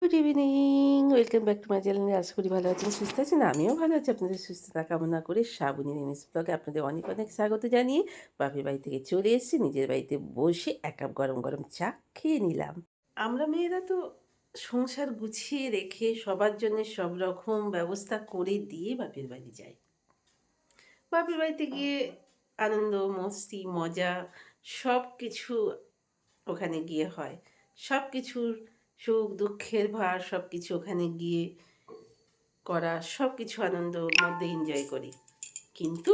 Good evening, welcome back to my channel. আশা করি ভালো আছেন, সুস্থ আছেন। আমিও ভালো আছি। আপনাদের সুস্থতা কামনা করে শ্রাবণী রেমিস ব্লগে আপনাদের অনেক অনেক স্বাগত জানিয়ে বাপের বাড়ি থেকে চলে এসেছি। নিজের বাড়িতে বসে এক কাপ গরম গরম চা খেয়ে নিলাম। আমরা মেয়েরা তো সংসার গুছিয়ে রেখে সবার জন্য সব রকম ব্যবস্থা করে দিয়ে বাপের বাড়ি যাই। বাপের বাড়িতে গিয়ে আনন্দ, মস্তি, মজা সব কিছু ওখানে গিয়ে হয়। সব কিছুর সুখ দুঃখের ভার সব কিছু ওখানে গিয়ে করা, সব কিছু আনন্দর মধ্যে এনজয় করি। কিন্তু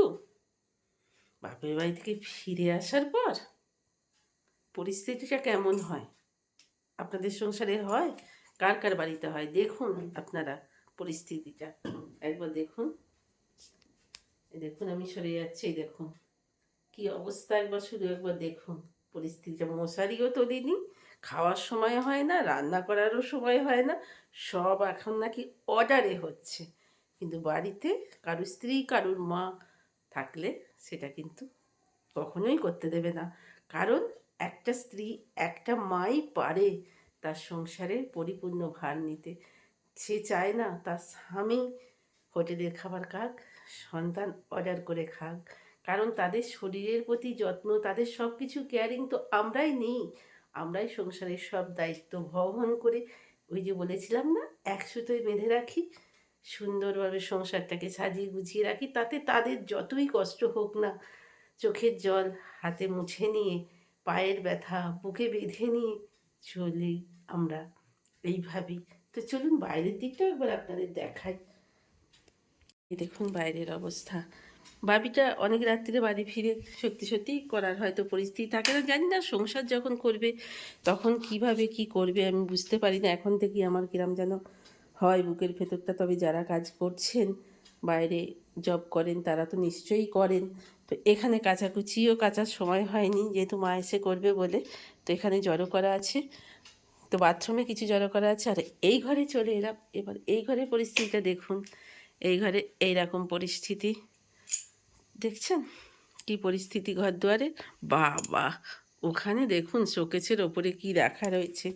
বাপের বাড়ি থেকে ফিরে আসার পর পরিস্থিতিটা কেমন হয়? আপনাদের সংসারে হয়? কার কার বাড়িতে হয়? দেখুন আপনারা পরিস্থিতিটা একবার দেখুন। দেখুন আমি সরে যাচ্ছি, দেখুন কি অবস্থা, একবার শুধু একবার দেখুন পরিস্থিতিটা। মশারিও তোলেনি, খাওয়ার সময় হয় না, রান্না করারও সময় হয় না, সব এখন নাকি অর্ডারে হচ্ছে। কিন্তু বাড়িতে কারুর স্ত্রী কারুর মা থাকলে সেটা কিন্তু কখনোই করতে দেবে না। কারণ একটা স্ত্রী একটা মাই পারে তার সংসারের পরিপূর্ণ ভার নিতে। সে চায় না তার স্বামী হোটেলের খাবার খাক, সন্তান অর্ডার করে খাক। কারণ তাদের শরীরের প্রতি যত্ন, তাদের সব কিছু কেয়ারিং তো আমরাই নিই। আমরাই সংসারের সব দায়িত্ব বহন করে, ওই যে বলেছিলাম না, এক সুতোয় বেঁধে রাখি, সুন্দরভাবে সংসারটাকে সাজিয়ে গুছিয়ে রাখি। তাতে তাদের যতই কষ্ট হোক না, চোখের জল হাতে মুছে নিয়ে, পায়ের ব্যথা বুকে বেঁধে নিয়ে চলি আমরা এইভাবেই। তো চলুন বাইরের দিকটাও একবার আপনাদের দেখাই। এই দেখুন বাইরের অবস্থা। বাবিটা অনেক রাত্রিরে বাড়ি ফিরে সত্যি সত্যিই করার হয়তো পরিস্থিতি থাকে না, জানি না। সংসার যখন করবে তখন কিভাবে কি করবে আমি বুঝতে পারি না। এখন থেকেই আমার কিরম যেন হয় বুকের ভেতরটা। তবে যারা কাজ করছেন, বাইরে জব করেন, তারা তো নিশ্চয়ই করেন। তো এখানে কাচাকুচিও কাচার সময় হয়নি, যেহেতু মা এসে করবে বলে। তো এখানে জড়ো করা আছে, তো বাথরুমে কিছু জড়ো করা আছে। আর এই ঘরে চলে এলাম। এবার এই ঘরের পরিস্থিতিটা দেখুন। এই ঘরে এইরকম পরিস্থিতি দেখছেন, কি পরিস্থিতি ঘর দুয়ারে। বাবা, ওখানে দেখুন শোকেসের ওপরে কি রাখা রয়েছে।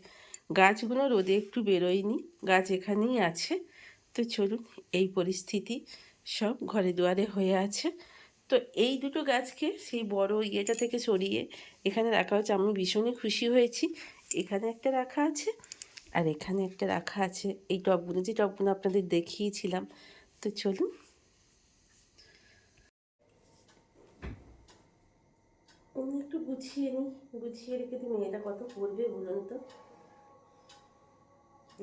গাছগুলো রোদে একটু বেরোয়নি, গাছ এখানেই আছে। তো চলুন, এই পরিস্থিতি সব ঘরে দুয়ারে হয়ে আছে। তো এই দুটো গাছকে সেই বড় ইয়েটা থেকে সরিয়ে এখানে রাখা হচ্ছে। আমি ভীষণই খুশি হয়েছি। এখানে একটা রাখা আছে আর এখানে একটা রাখা আছে। এই টবগুলো, যে টবগুলো আপনাদের দেখিয়েছিলাম। তো চলুন আমি একটু গুছিয়ে নিই। গুছিয়ে রেখে দিই, মেয়েটা কত করবে বলুন তো।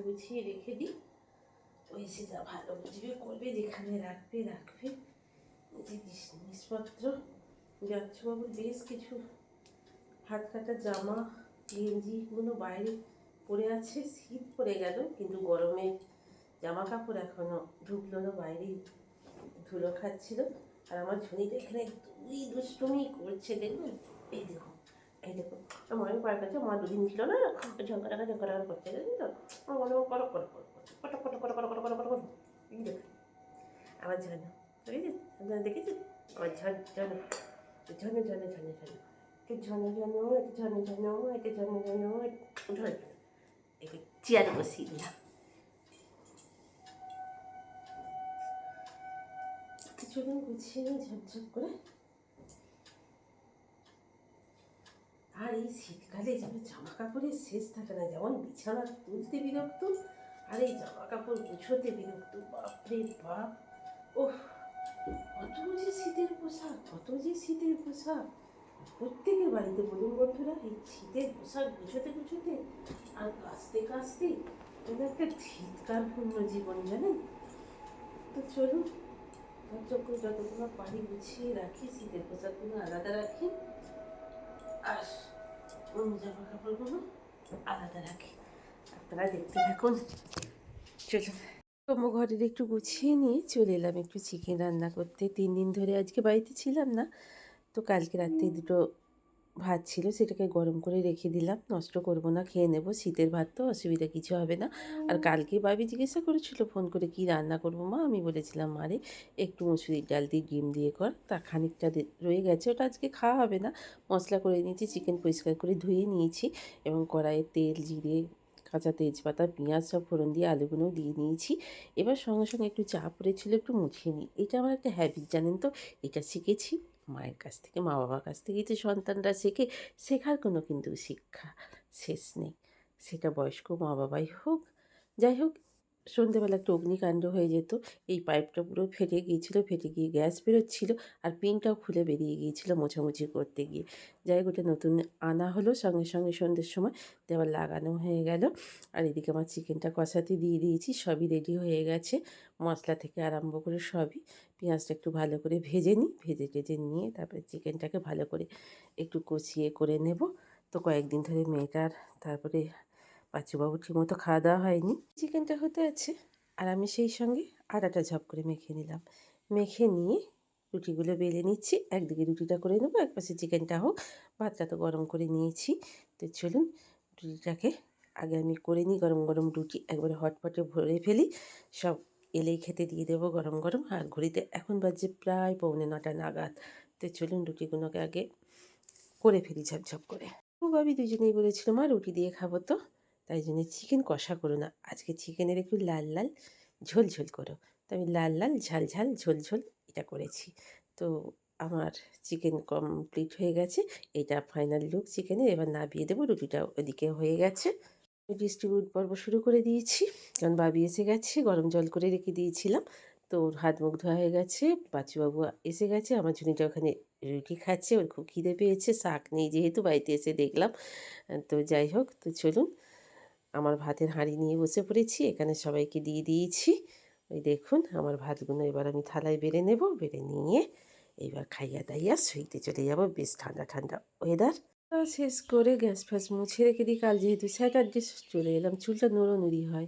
গুছিয়ে রেখে দিই, ওই সেটা ভালো বুঝবে, করবে, যেখানে রাখবে রাখবে। যে জিনিসপত্র, যাচ্ছবাবুর বেশ কিছু হাত কাটা জামা গেঞ্জিগুলো বাইরে পড়ে আছে। শীত পড়ে গেল কিন্তু গরমে জামা কাপড় এখনও ঢুকলো না, বাইরেই ধুলো খাচ্ছিল। আর আমার ঝুড়িটা এখানে দুই দুষ্টুমি করছে, দেখবেন। এই দেখুন, এই দেখুন, আমার পায়ের কাছে মা দুদিন ছিল না, ঝঙ্কাটা ঝঙ্কাটা করতে জানেন তো। আমার মনে হয় করো করো করো কটো কটো কটো কটো কটো কটো কটো কটো। এই দেখুন আমার ঝানো, বুঝেছেন? আপনারা দেখেছেন আমার ঝানো ঝানো ঝানো ঝানো ঝানো, একটু ঝানো ঝানো, একটু ঝানো ঝানো, একটু ঝানো ঝানো, ঝানো, একটু চেয়ারে বসিয়ে দিলাম। কিছুদিন গুছিয়ে নিই ঝপঝপ করে। আর এই শীতকালে যেন জামা কাপড়ের শেষ থাকে না। যেমন বিছানা তুলতে বিরক্ত, আর এই জামা কাপড় গুছোতে বিরক্ত। বাপরে বাপ, ওহ, কত যে শীতের পোশাক, কত যে শীতের পোশাক। প্রত্যেকের বাড়িতে বলুন বন্ধুরা, এই শীতের পোশাক গুছোতে গুছোতে আর কাচতে কাচতে যেন একটা ধিৎকারপূর্ণ জীবন, জানেন। তো চলুন যতগুলো পারি গুছিয়ে রাখি, শীতের পোশাকগুলো আলাদা রাখি আর জামা কাপড়গুলো আলাদা রাখি। আপনারা দেখতে থাকুন। চলুন ঘরের একটু গুছিয়ে নিয়ে চলে এলাম একটু চিকেন রান্না করতে। 3 দিন ধরে আজকে বাড়িতে ছিলাম না, তো কালকে রাত্রে দুটো ভাত ছিল, সেটাকে গরম করে রেখে দিলাম। নষ্ট করব না, খেয়ে নেব। শীতের ভাত তো, অসুবিধা কিছু হবে না। আর কালকে বাবি জিজ্ঞাসা করেছিল ফোন করে, কী রান্না করবো মা? আমি বলেছিলাম মারে একটু মুসুরির ডাল দিয়ে ডিম দিয়ে কর। তা খানিকটা রয়ে গেছে, ওটা আজকে খাওয়া হবে না। মশলা করে নিয়েছি, চিকেন পরিষ্কার করে ধুয়ে নিয়েছি এবং কড়াইয়ে তেল জিরে কাঁচা তেজপাতা, পেঁয়াজ সব ফোড়ন দিয়ে আলুগুলোও দিয়ে নিয়েছি। এবার সঙ্গে, সঙ্গে একটু চা পড়েছিল একটু মুছিয়ে নিই। এটা আমার একটা হ্যাবিট জানেন তো? এটা শিখেছি মায়ের কাছ থেকে, মা-বাবার কাছ থেকেই তো সন্তানরা শেখে। শেখার কোনো কিন্তু শিক্ষা শেষ নেই। সেটা বয়স্ক মা-বাবাই হোক, যাই হোক সন্ধ্যেবেলা একটা অগ্নিকাণ্ড হয়ে যেত। এই পাইপটা পুরো ফেটে গিয়েছিল, ফেটে গিয়ে গ্যাস বেরোচ্ছিল আর পিনটাও খুলে বেরিয়ে গিয়েছিল মোছামুছি করতে গিয়ে। যাই হোক ওটা নতুন আনা হলো সঙ্গে, সঙ্গে সন্ধ্যের সময় দিয়ে আবার লাগানো হয়ে গেল। আর এদিকে আমার চিকেনটা কষাতে দিয়ে দিয়েছি, সবই রেডি হয়ে গেছে। মশলা থেকে আরম্ভ করে সবই। পেঁয়াজটা একটু ভালো করে ভেজে নিই, ভেজে টেজে নিয়ে তারপরে চিকেনটাকে ভালো করে একটু কষিয়ে করে নেব। তো কয়েকদিন ধরে মেয়েটার তারপরে বাচ্চুবাবুর ঠিকমতো খাওয়া দাওয়া হয়নি। চিকেনটা হতে আছে আর আমি সেই সঙ্গে আটাটা ঝপ করে মেখে নিলাম। মেখে নিয়ে রুটিগুলো বেলে নিচ্ছি। একদিকে রুটিটা করে নেবো, একপাশে চিকেনটা হোক। ভাতটা তো গরম করে নিয়েছি। তো চলুন রুটিটাকে আগে আমি করে নিই। গরম, গরম রুটি একবারে হটপটে ভরে ফেলি। সব এলেই খেতে দিয়ে দেবো গরম, গরম। আর ঘড়িতে এখন বাজে প্রায় 8:45 নাগাদ। তো চলুন রুটিগুলোকে আগে করে ফেলি ঝপঝপ করে। ও ভাবি দুজনেই বলেছিল, "মা রুটি দিয়ে খাবো তো।" তাই জন্য চিকেন কষা করো না। আজকে চিকেনের একটু লাল, লাল ঝোল, ঝোল করো। তো আমি লাল, লাল ঝাল, ঝাল ঝোল, ঝোল এটা করেছি। তো আমার চিকেন কমপ্লিট হয়ে গেছে। এটা ফাইনাল লুক চিকেনের। এবার নামিয়ে দেবো। রুটিটা ওদিকে হয়ে গেছে। ডিস্ট্রিবিউট পর্ব শুরু করে দিয়েছি। কারণ বাবি এসে গেছে, গরম জল করে রেখে দিয়েছিলাম। তো ওর হাত মুখ ধোয়া হয়ে গেছে। বাচ্চুবাবু এসে গেছে। আমার ঝুনিটা ওখানে রুটি খাচ্ছে। ওর খুব খিদে পেয়েছে। শাক নেই যেহেতু বাড়িতে এসে দেখলাম। তো যাই হোক, তো চলুন আমার ভাতের হাঁড়ি নিয়ে বসে পড়েছি। এখানে সবাইকে দিয়ে দিয়েছি। ওই দেখুন আমার ভাতগুলো এবার আমি থালায় বেড়ে নেব। বেড়ে নিয়ে এইবার খাইয়া দাইয়া শুইতে চলে যাব। বেশ ঠান্ডা, ঠান্ডা ওয়েদার। শেষ করে গ্যাস ফ্যাস মুছে রেখে দিই। কাল যেহেতু স্যাটারডে চলে এলাম। চুলটা নড়ানড়ি হয়।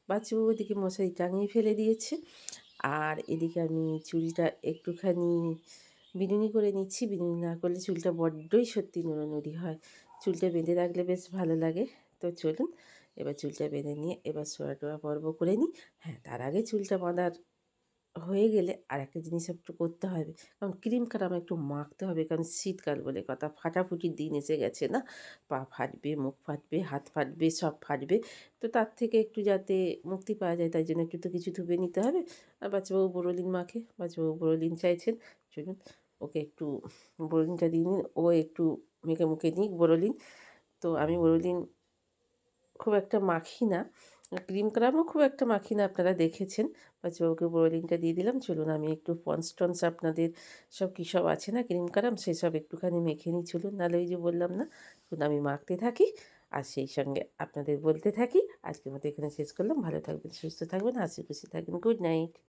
বাচ্চাবাবু ওদিকে মশারি টাঙিয়ে ফেলে দিয়েছে। আর এদিকে আমি চুলটা একটুখানি বিনুনি করে নিচ্ছি। বিনুনি না করলে চুলটা বড্ডই সত্যি নড়ানড়ি হয়। চুলটা বেঁধে রাখলে বেশ ভালো লাগে। তো চলুন এবার চুলটা বেঁধে নিয়ে এবার সোয়া-টোয়া পর্ব করে নিই। হ্যাঁ, তার আগে চুলটা বাঁধার হয়ে গেলে আরেকটা জিনিস একটু করতে হবে। কারণ ক্রিম কারাম একটু মাখতে হবে। কারণ শীতকাল বলে কথা। ফাটাফুটির দিন এসে গেছে না? পা ফাটবে, মুখ ফাটবে, হাত ফাটবে, সব ফাটবে। তো তার থেকে একটু যাতে মুক্তি পাওয়া যায় তাই জন্য একটু তো কিছু ধুবে নিতে হবে। আর বাচ্চাবাবু বোরোলিন মাখে। বাচ্চাবাবু বোরোলিন চাইছেন। চলুন ওকে একটু বোরোলিনটা দিয়ে নিন। ও একটু মেখে মুখে নিক বোরোলিন। তো আমি বোরোলিন খুব একটা মাখি না। ক্রিম ক্রামও খুব একটা মাখি না, আপনারা দেখেছেন। বাচ্চাবাবুকে বোরোলিনটা দিয়ে দিলাম। চলুন আমি একটু পন্ডস টন্ডস আপনাদের সব কী সব আছে না ক্রিম ক্রাম সেসব একটুখানি মেখে নিই চলুন। নাহলে ওই যে বললাম না, চলুন আমি মাখতে থাকি আর সেই সঙ্গে আপনাদের বলতে থাকি। আজকের মতো এখানে শেষ করলাম। ভালো থাকবেন, সুস্থ থাকবেন, হাসি খুশি থাকবেন। Good night.